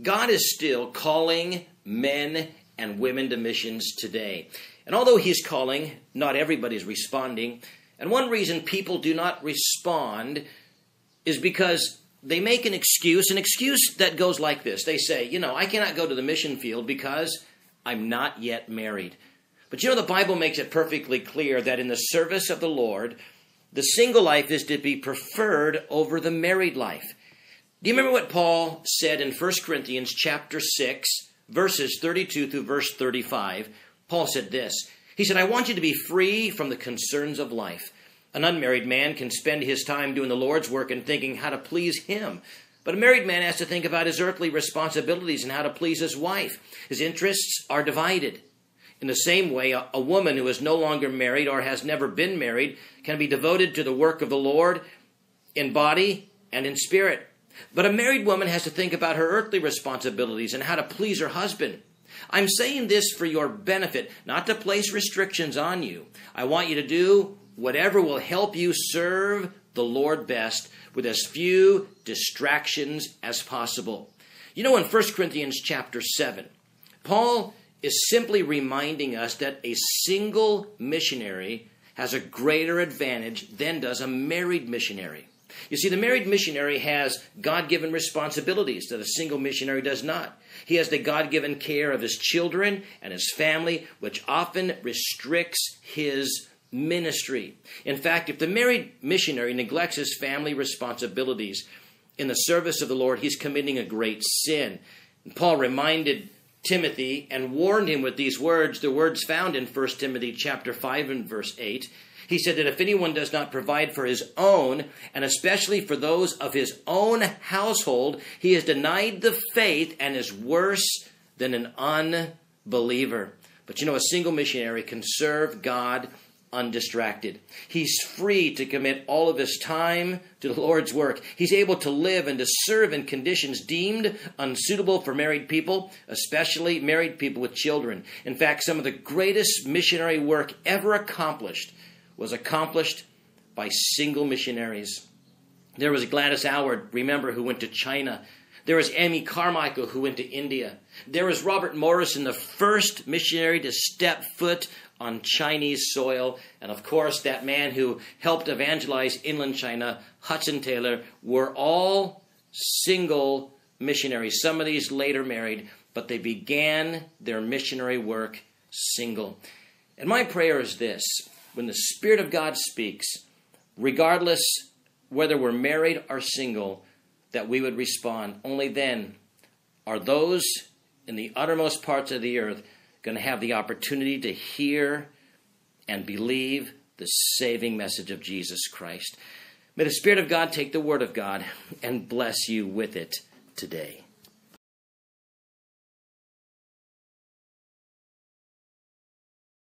God is still calling men and women to missions today. And although he's calling, not everybody's responding. And one reason people do not respond is because they make an excuse that goes like this. They say, I cannot go to the mission field because I'm not yet married. But the Bible makes it perfectly clear that in the service of the Lord, the single life is to be preferred over the married life. Do you remember what Paul said in 1 Corinthians chapter 6, verses 32 through verse 35? Paul said this. He said, I want you to be free from the concerns of life. An unmarried man can spend his time doing the Lord's work and thinking how to please him. But a married man has to think about his earthly responsibilities and how to please his wife. His interests are divided. In the same way, a woman who is no longer married or has never been married can be devoted to the work of the Lord in body and in spirit. But a married woman has to think about her earthly responsibilities and how to please her husband. I'm saying this for your benefit, not to place restrictions on you. I want you to do whatever will help you serve the Lord best with as few distractions as possible. In 1 Corinthians chapter 7, Paul is simply reminding us that a single missionary has a greater advantage than does a married missionary. You see, the married missionary has God-given responsibilities that a single missionary does not. He has the God-given care of his children and his family, which often restricts his ministry. In fact, if the married missionary neglects his family responsibilities in the service of the Lord, he's committing a great sin. And Paul reminded Timothy and warned him with these words, the words found in 1 Timothy chapter 5 and verse 8. He said that if anyone does not provide for his own, and especially for those of his own household, he has denied the faith and is worse than an unbeliever. But a single missionary can serve God undistracted. He's free to commit all of his time to the Lord's work. He's able to live and to serve in conditions deemed unsuitable for married people, especially married people with children. In fact, some of the greatest missionary work ever accomplished was accomplished by single missionaries. There was Gladys Howard, remember, who went to China. There was Amy Carmichael, who went to India. There was Robert Morrison, the first missionary to step foot on Chinese soil. And of course, that man who helped evangelize inland China, Hudson Taylor, were all single missionaries. Some of these later married, but they began their missionary work single. And my prayer is this: when the Spirit of God speaks, regardless whether we're married or single, that we would respond. Only then are those in the uttermost parts of the earth going to have the opportunity to hear and believe the saving message of Jesus Christ. May the Spirit of God take the Word of God and bless you with it today.